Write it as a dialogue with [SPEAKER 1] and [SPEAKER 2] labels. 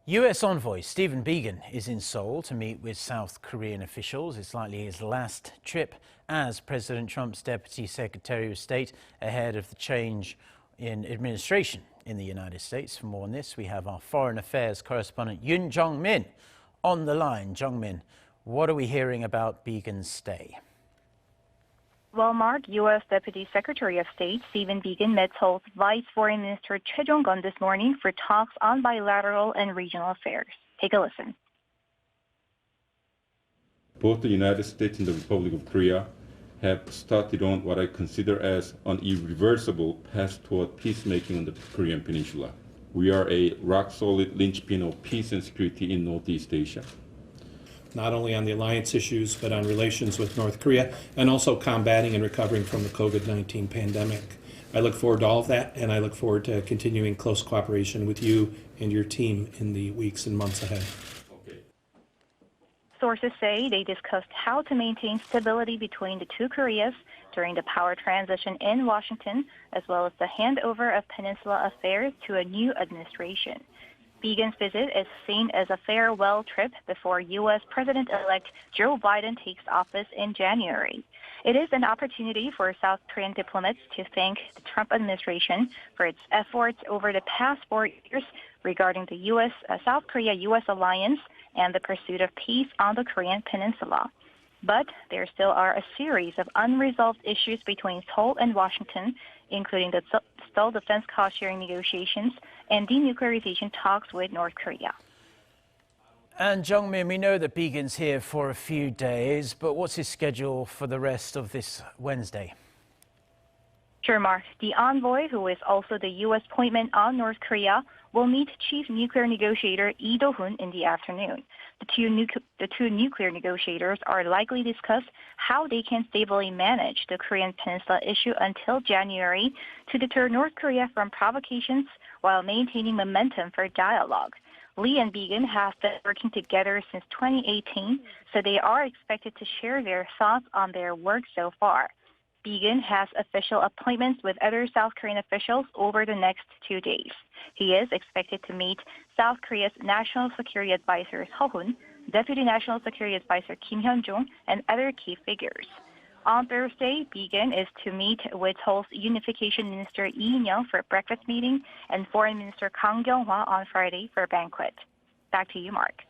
[SPEAKER 1] U.S. envoy Stephen Biegun is in Seoul to meet with South Korean officials. It's likely his last trip as President Trump's Deputy Secretary of State ahead of the change in administration in the United States. For more on this, we have our foreign affairs correspondent Yoon Jung-min on the line. Jung-min, what are we hearing about Biegun's stay?
[SPEAKER 2] Well, Mark, U.S. Deputy Secretary of State Stephen Biegun met Seoul's Vice Foreign Minister Choi Jong-kun this morning for talks on bilateral and regional affairs. Take a listen.
[SPEAKER 3] Both the United States and the Republic of Korea have started on what I consider as an irreversible path toward peacemaking on the Korean Peninsula. We are a rock-solid linchpin of peace and security in Northeast Asia.
[SPEAKER 4] Not only on the alliance issues, but on relations with North Korea, and also combating and recovering from the COVID-19 pandemic. I look forward to all of that, and I look forward to continuing close cooperation with you and your team in the weeks and months ahead.
[SPEAKER 2] Sources say they discussed how to maintain stability between the two Koreas during the power transition in Washington, as well as the handover of peninsula affairs to a new administration. Biegun's visit is seen as a farewell trip before U.S. President-elect Joe Biden takes office in January. It is an opportunity for South Korean diplomats to thank the Trump administration for its efforts over the past 4 years regarding the South Korea-U.S. alliance and the pursuit of peace on the Korean Peninsula. But there still are a series of unresolved issues between Seoul and Washington, including the stalled defense cost-sharing negotiations and denuclearization talks with North Korea.
[SPEAKER 1] And Jung-min, we know that Biegun's here for a few days, but what's his schedule for the rest of this Wednesday?
[SPEAKER 2] Sure, Mark. The envoy, who is also the U.S. appointment on North Korea, will meet Chief Nuclear Negotiator Idohun in the afternoon. The two nuclear negotiators are likely to discuss how they can stably manage the Korean Peninsula issue until January to deter North Korea from provocations while maintaining momentum for dialogue. Lee and Biegun have been working together since 2018, so they are expected to share their thoughts on their work so far. Biegun has official appointments with other South Korean officials over the next 2 days. He is expected to meet South Korea's National Security Advisor Seo-hun, Deputy National Security Advisor Kim Hyun-jong, and other key figures. On Thursday, Biegun is to meet with Seoul's Unification Minister Lee In-young for a breakfast meeting and Foreign Minister Kang Kyung-hwa on Friday for a banquet. Back to you, Mark.